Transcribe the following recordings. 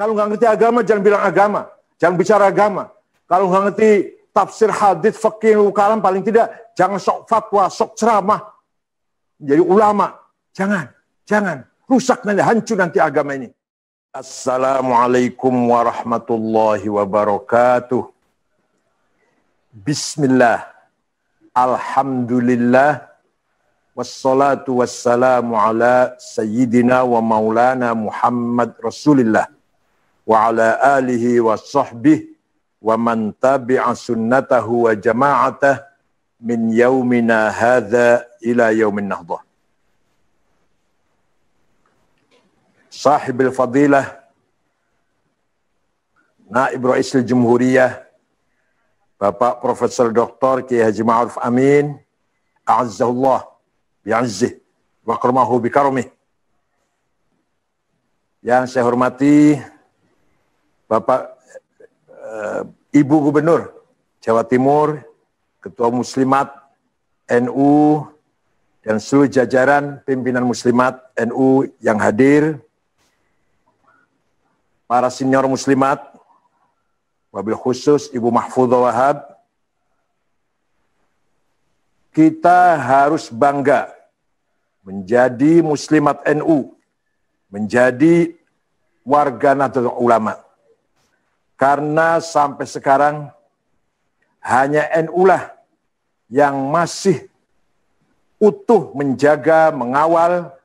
Kalau nggak ngerti agama, jangan bilang agama. Jangan bicara agama. Kalau nggak ngerti tafsir hadits, fikih, kalam, paling tidak jangan sok fatwa, sok ceramah. Jadi ulama. Jangan. Rusak nanti, hancur nanti agama ini. Assalamualaikum warahmatullahi wabarakatuh. Bismillah. Alhamdulillah. Wassalatu wassalamu ala sayyidina wa maulana Muhammad Rasulillah. Wa ala alihi wa sahbihi wa man tabi'a sunnatahu wa jama'atah min yaumina hadha ila yaumin nahdah. Sahibil fadilah Naib Ra'isul Jumhuriyah Bapak Profesor Dr. Kiai Haji Ma'ruf Amin a'azzahullah bi'azzih wa karamahu bikaromih. Yang saya hormati Bapak Ibu Gubernur Jawa Timur, Ketua Muslimat NU dan seluruh jajaran pimpinan Muslimat NU yang hadir, para senior Muslimat, wabil khusus Ibu Mahfudhah Wahab, kita harus bangga menjadi Muslimat NU, menjadi warga Nahdlatul Ulama. Karena sampai sekarang hanya NU lah yang masih utuh menjaga, mengawal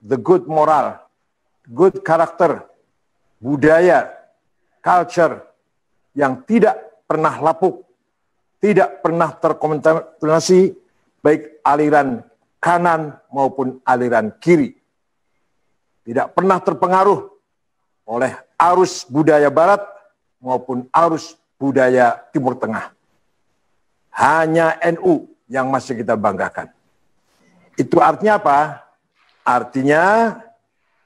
the good moral, good character, budaya, culture yang tidak pernah lapuk, tidak pernah terkontaminasi baik aliran kanan maupun aliran kiri. Tidak pernah terpengaruh oleh arus budaya barat maupun arus budaya Timur Tengah. Hanya NU yang masih kita banggakan. Itu artinya apa? Artinya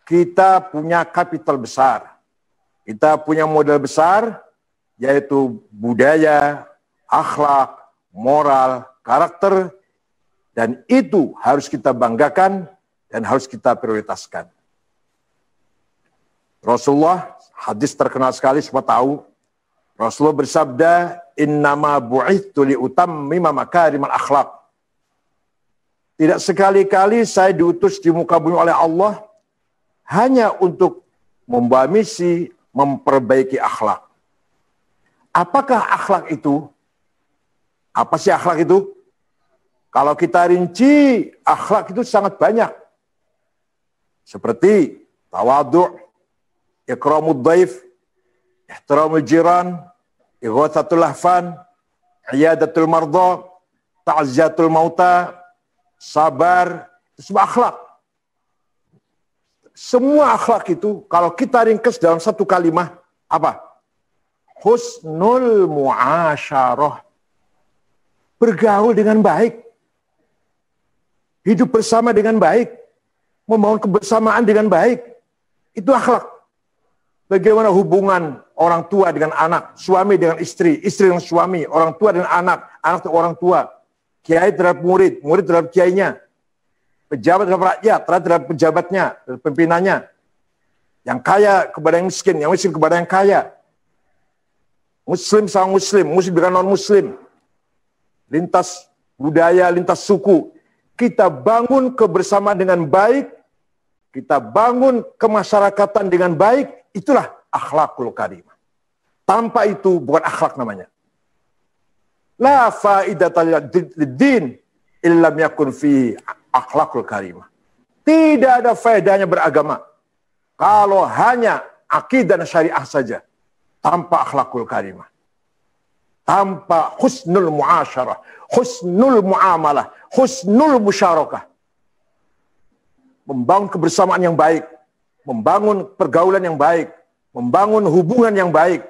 kita punya kapital besar. Kita punya modal besar, yaitu budaya, akhlak, moral, karakter, dan itu harus kita banggakan dan harus kita prioritaskan. Rasulullah, hadis terkenal sekali, semua tahu. Rasulullah bersabda, innama bu'ithtu liutammima makarimal akhlak. Tidak sekali-kali saya diutus di muka bumi oleh Allah hanya untuk membawa misi memperbaiki akhlak. Apakah akhlak itu? Apa sih akhlak itu? Kalau kita rinci, akhlak itu sangat banyak. Seperti tawadhu', ikramud dhaif, ihtiramul jiran, ighatsatul lahfan, iyadatul marda, ta'ziyatul mauta, sabar, itu semua akhlak. Semua akhlak itu kalau kita ringkas dalam satu kalimat, apa? Husnul mu'asyarah. Bergaul dengan baik. Hidup bersama dengan baik. Membangun kebersamaan dengan baik. Itu akhlak. Bagaimana hubungan orang tua dengan anak, suami dengan istri, istri dengan suami, orang tua dengan anak, anak dengan orang tua, kiai terhadap murid, murid terhadap kiainya, pejabat terhadap rakyat, rakyat terhadap pejabatnya, terhadap pimpinannya, yang kaya kepada yang miskin kepada yang kaya, muslim sama muslim, muslim dengan non-muslim, lintas budaya, lintas suku, kita bangun kebersamaan dengan baik, kita bangun kemasyarakatan dengan baik. Itulah akhlakul karimah. Tanpa itu bukan akhlak namanya. La faidata lid-din illam yakun fi akhlakul karimah. Tidak ada faedahnya beragama kalau hanya akidah dan syariah saja tanpa akhlakul karimah. Tanpa husnul muasyarah, husnul muamalah, husnul musyarakah. Membangun kebersamaan yang baik, membangun pergaulan yang baik, membangun hubungan yang baik.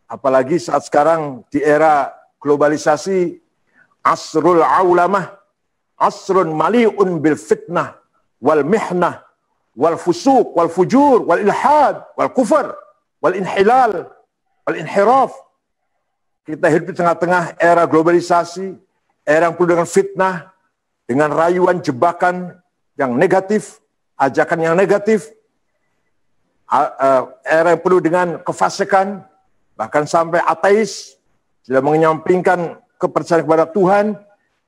Apalagi saat sekarang di era globalisasi, asrul aulamah, asrun mali'un bil fitnah, wal mihnah, wal fusuq, wal fujur, wal ilhad, wal kufar, wal inhilal, wal inhiraf. Kita hidup di tengah-tengah era globalisasi, era yang penuh dengan fitnah, dengan rayuan jebakan yang negatif, ajakan yang negatif, era yang penuh dengan kefasikan, bahkan sampai ateis, sudah menyampingkan kepercayaan kepada Tuhan.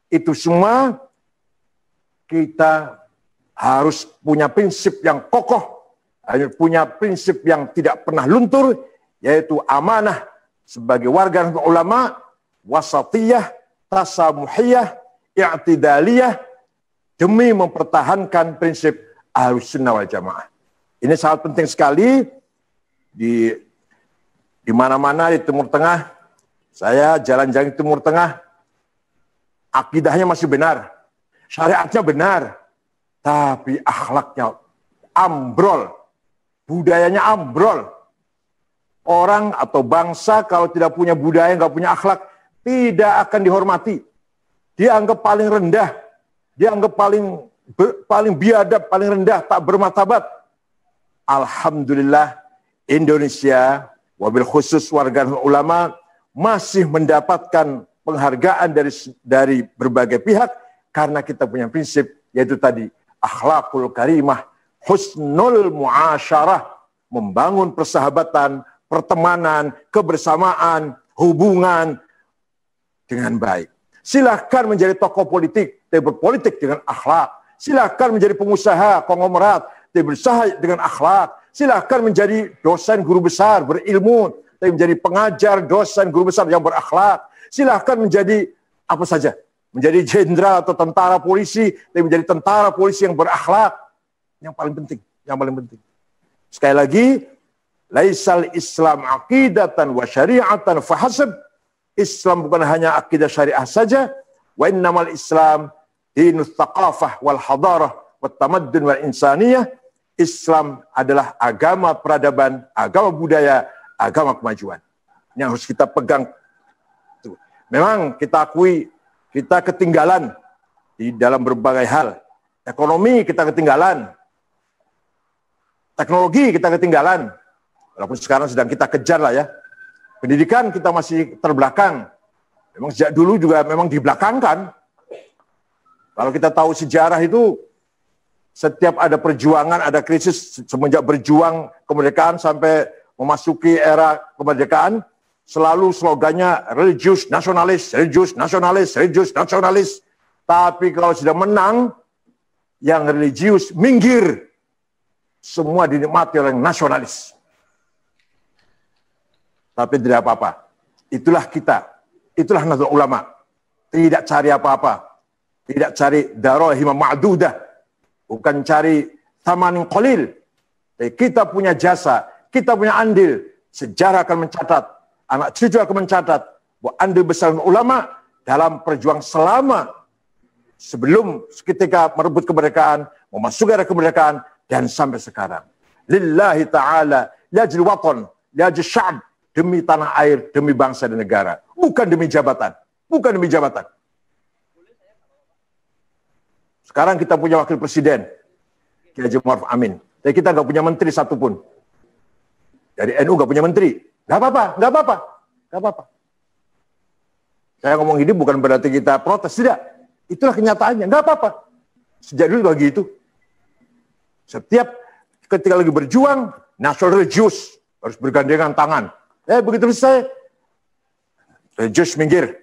Itu semua kita harus punya prinsip yang kokoh, harus punya prinsip yang tidak pernah luntur, yaitu amanah sebagai warga ulama, wasatiyah, tasamuhiyah, i'tidaliyah, demi mempertahankan prinsip Ahlussunnah wal Jamaah. Ini sangat penting sekali di mana-mana di Timur Tengah. Saya jalan-jalan di Timur Tengah, akidahnya masih benar, syariatnya benar, tapi akhlaknya ambrol, budayanya ambrol. Orang atau bangsa kalau tidak punya budaya, nggak punya akhlak, tidak akan dihormati. Dia anggap paling rendah, dia anggap paling biadab, paling rendah, tak bermartabat. Alhamdulillah Indonesia, wabil khusus warga ulama, masih mendapatkan penghargaan dari berbagai pihak karena kita punya prinsip, yaitu tadi akhlakul karimah, husnul muasyarah, membangun persahabatan, pertemanan, kebersamaan, hubungan dengan baik. Silahkan menjadi tokoh politik, tapi berpolitik dengan akhlak. Silahkan menjadi pengusaha, konglomerat, tapi berusaha dengan akhlak. Silahkan menjadi dosen guru besar, berilmu, tapi menjadi pengajar, dosen guru besar yang berakhlak. Silahkan menjadi apa saja. Menjadi jenderal atau tentara polisi, tapi menjadi tentara polisi yang berakhlak. Yang paling penting, yang paling penting. Sekali lagi, laisal Islam aqidatan wa syari'atan fahasab. Islam bukan hanya akidah syariah saja, wa innamal Islam dinus thaqafah wal hadarah wat tamaddun wal insaniyah. Islam adalah agama peradaban, agama budaya, agama kemajuan. Ini yang harus kita pegang. Memang kita akui kita ketinggalan di dalam berbagai hal. Ekonomi kita ketinggalan. Teknologi kita ketinggalan. Walaupun sekarang sedang kita kejar lah ya. Pendidikan kita masih terbelakang. Memang sejak dulu juga memang dibelakangkan. Kalau kita tahu sejarah itu, setiap ada perjuangan, ada krisis semenjak berjuang kemerdekaan sampai memasuki era kemerdekaan, selalu slogannya religius nasionalis, religius nasionalis, religius nasionalis. Tapi kalau sudah menang, yang religius minggir. Semua dinikmati oleh nasionalis. Tapi tidak apa-apa. Itulah kita. Itulah Nahdlatul Ulama. Tidak cari apa-apa. Tidak cari darahim ma'dudah. Bukan cari thamanin qalil. Tapi kita punya jasa. Kita punya andil. Sejarah akan mencatat. Anak cucu akan mencatat. Bahwa andil besar ulama dalam perjuangan selama sebelum ketika merebut kemerdekaan, memasuki era kemerdekaan, dan sampai sekarang. Lillahi ta'ala, liajil watan, liajil sya'ab, demi tanah air, demi bangsa dan negara. Bukan demi jabatan. Bukan demi jabatan. Sekarang kita punya wakil presiden, Kiai Haji Ma'ruf Amin. Tapi kita nggak punya menteri satupun. Dari NU nggak punya menteri. Nggak apa-apa, nggak apa-apa. Nggak apa-apa. Saya ngomong ini bukan berarti kita protes, tidak. Itulah kenyataannya, nggak apa-apa. Sejak dulu begitu. Setiap ketika lagi berjuang, nasional religius harus bergandengan tangan. Begitu selesai, religius minggir,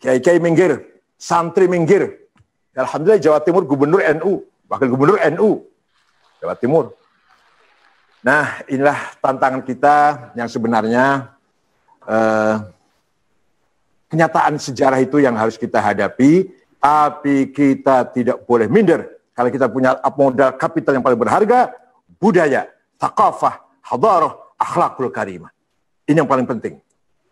kiai-kiai minggir, santri minggir. Alhamdulillah Jawa Timur gubernur NU, wakil gubernur NU, Jawa Timur. Nah, inilah tantangan kita yang sebenarnya kenyataan sejarah itu yang harus kita hadapi, tapi kita tidak boleh minder. Kalau kita punya modal kapital yang paling berharga, budaya, thaqafah, hadarah, akhlakul karimah. Ini yang paling penting.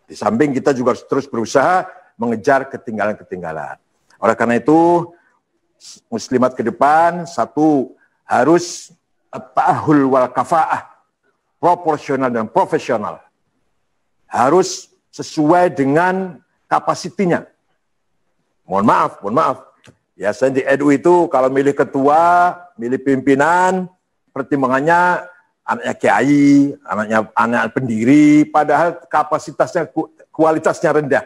Di samping kita juga harus terus berusaha mengejar ketinggalan-ketinggalan. Oleh karena itu, muslimat ke depan, satu, harus at-ta'ahul wal kafa'ah, proporsional dan profesional. Harus sesuai dengan kapasitinya. Mohon maaf. Biasanya di NU itu kalau milih ketua, milih pimpinan, pertimbangannya anaknya kiai, anak pendiri, padahal kapasitasnya, kualitasnya rendah.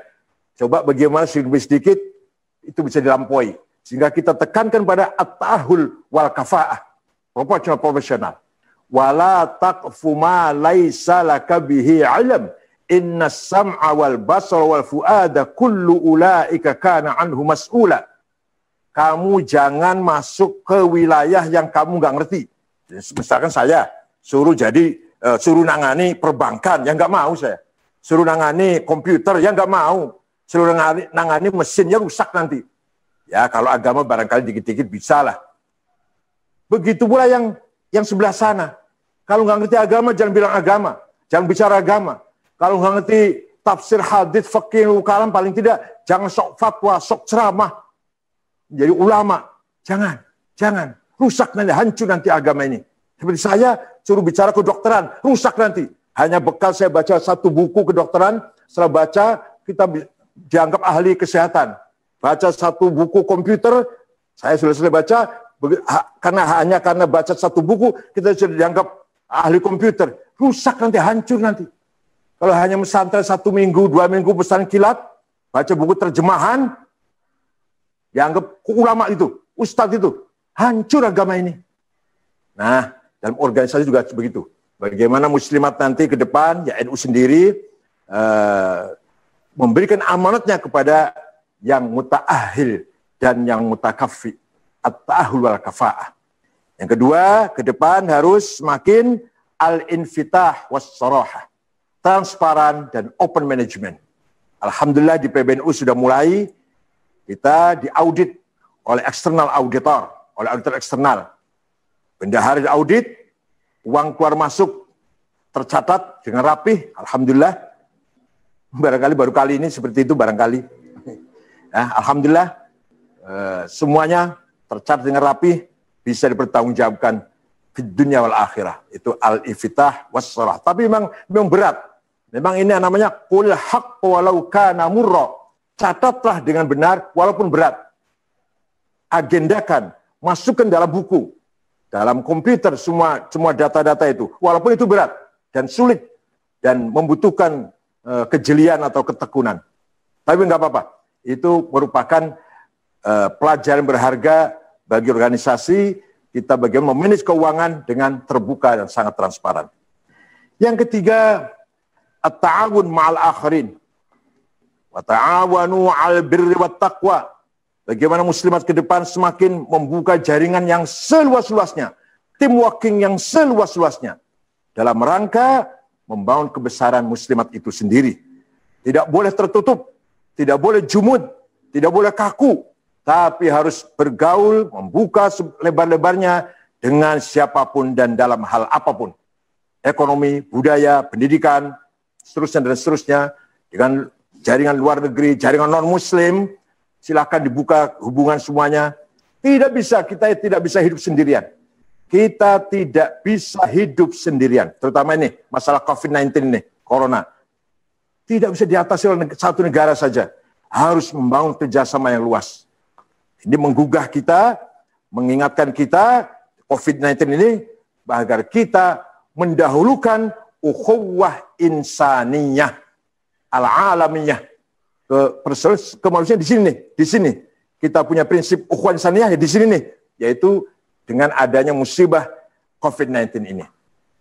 Coba bagaimana sedikit itu bisa dilampaui. Sehingga kita tekankan pada at-ta'ahul wal kafa'ah, proporsional profesional. wala taqfu ma laisa laka bihi ilm innas sam'a wal basara wal fuada kullu ulaika kana anhu mas'ula. Kamu jangan masuk ke wilayah yang kamu nggak ngerti. Misalkan saya suruh suruh nangani perbankan, ya nggak mau saya. Suruh nangani komputer, ya nggak mau. Suruh nangani mesin, ya rusak nanti. Ya kalau agama barangkali dikit-dikit bisa lah. Begitu pula yang sebelah sana. Kalau nggak ngerti agama, jangan bilang agama. Jangan bicara agama. Kalau nggak ngerti tafsir hadits, fikih, kalam, paling tidak jangan sok fatwa, sok ceramah. Jadi ulama. Jangan. Rusak nanti, hancur nanti agama ini. Seperti saya suruh bicara kedokteran, rusak nanti. Hanya bekal saya baca satu buku kedokteran, setelah baca kita dianggap ahli kesehatan. Baca satu buku komputer, saya sudah selesai baca, karena baca satu buku, kita sudah dianggap ahli komputer. Rusak nanti, hancur nanti. Kalau hanya pesantren 1 minggu, 2 minggu pesan kilat, baca buku terjemahan, dianggap ulama itu, ustadz itu, hancur agama ini. Nah, dalam organisasi juga begitu. Bagaimana muslimat nanti ke depan, ya NU sendiri, memberikan amanatnya kepada yang muta'ahil dan yang mutakaffi, at-ta'ahul wal kafa'ah. Yang kedua, ke depan harus semakin al-infitah was-sarahah, transparan dan open management. Alhamdulillah di PBNU sudah mulai, kita diaudit oleh eksternal auditor, oleh auditor eksternal. Bendahara diaudit, uang keluar masuk tercatat dengan rapih, alhamdulillah. Barangkali baru kali ini seperti itu barangkali. Alhamdulillah semuanya tercatat dengan rapih, bisa dipertanggungjawabkan di dunia wal akhirah. Itu al-infitah was-sarah. Tapi memang berat. Memang ini namanya qul haqq walau kana murra. Catatlah dengan benar walaupun berat. Agendakan, masukkan dalam buku, dalam komputer semua data-data itu, walaupun itu berat dan sulit dan membutuhkan kejelian atau ketekunan. Tapi nggak apa-apa. Itu merupakan pelajaran berharga bagi organisasi kita bagaimana memanage keuangan dengan terbuka dan sangat transparan. Yang ketiga, at-ta'awun ma'al akharin. Wa ta'awanu 'alal birri wat taqwa. Bagaimana muslimat ke depan semakin membuka jaringan yang seluas-luasnya, tim working yang seluas-luasnya dalam rangka membangun kebesaran muslimat itu sendiri. Tidak boleh tertutup, tidak boleh jumud, tidak boleh kaku, tapi harus bergaul, membuka selebar-lebarnya dengan siapapun dan dalam hal apapun. Ekonomi, budaya, pendidikan, seterusnya dan seterusnya, dengan jaringan luar negeri, jaringan non-muslim, silakan dibuka hubungan semuanya. Kita tidak bisa hidup sendirian. Kita tidak bisa hidup sendirian. Terutama ini, masalah COVID-19 ini, corona. Tidak bisa diatasi oleh satu negara saja. Harus membangun kerjasama yang luas. Ini menggugah kita, mengingatkan kita, COVID-19 ini, agar kita mendahulukan ukhuwah insaniyah, al-alamiyah, kemanusiaan di sini kita punya prinsip ukhuwah insaniyah di sini nih, yaitu dengan adanya musibah COVID-19 ini.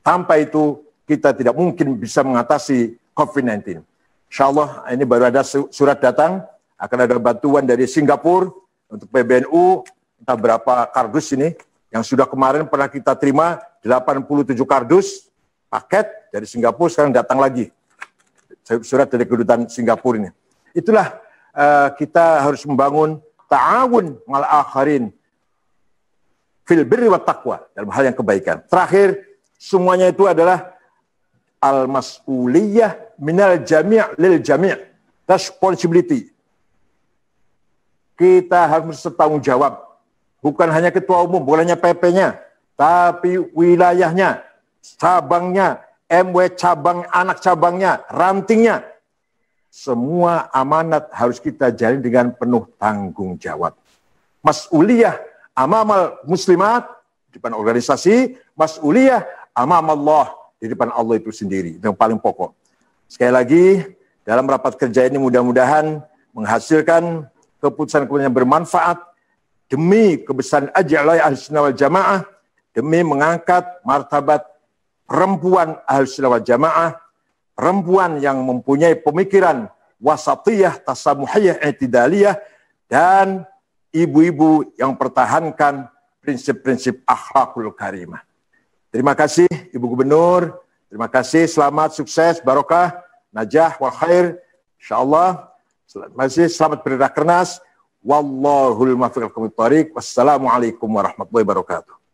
Tanpa itu kita tidak mungkin bisa mengatasi COVID-19. Insyaallah ini baru ada surat datang, akan ada bantuan dari Singapura untuk PBNU, entah berapa kardus ini yang sudah kemarin pernah kita terima 87 kardus paket dari Singapura, sekarang datang lagi surat dari kedutaan Singapura ini. Itulah kita harus membangun ta'awun mal akharin fil birri wat taqwa, dalam hal yang kebaikan. Terakhir, semuanya itu adalah al-mas'uliyah minal jami' lil jami', responsibility. Kita harus bertanggung jawab, bukan hanya ketua umum, bukan hanya PP-nya, tapi wilayahnya, cabangnya, MW cabang, anak cabangnya, rantingnya. Semua amanat harus kita jalin dengan penuh tanggung jawab. Mas'uliyah amamal muslimat di depan organisasi, mas'uliyah amam Allah di depan Allah itu sendiri. Itu yang paling pokok. Sekali lagi, dalam rapat kerja ini mudah-mudahan menghasilkan keputusan-keputusan yang bermanfaat demi kebesaran Ahlussunnah wal Jamaah, demi mengangkat martabat perempuan Ahlussunnah wal Jamaah, perempuan yang mempunyai pemikiran wasatiyah, tasamuhiyah, i'tidaliyah, dan ibu-ibu yang pertahankan prinsip-prinsip akhlakul karimah. Terima kasih Ibu Gubernur, terima kasih, selamat, sukses, barokah, najah, wal khair, insyaallah. Selamat berrakernas. Wallahul muwaffiq. Wassalamualaikum warahmatullahi wabarakatuh.